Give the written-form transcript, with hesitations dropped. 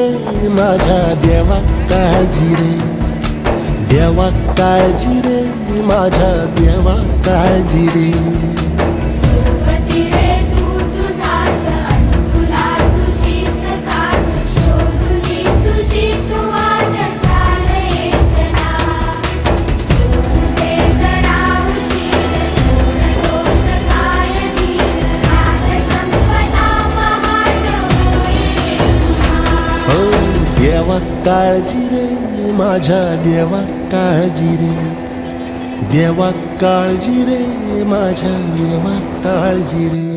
माझ्या देवा काळजी रे, देवा काळजी रे, माझ्या देवा काळजी रे. सुखती रे तू तुझाच तुला तुझीच साथ शोधुनी तुझी तू वाट चाल येतना. दे जरा उशीर सोडतोस काय धीर राग संपदा पहाट होई रे पुन्हा. हो देवा काळजी रे, माझ्या देवा काळजी रे, देवा काळजी रे, माझ्या देवा काळजी रे.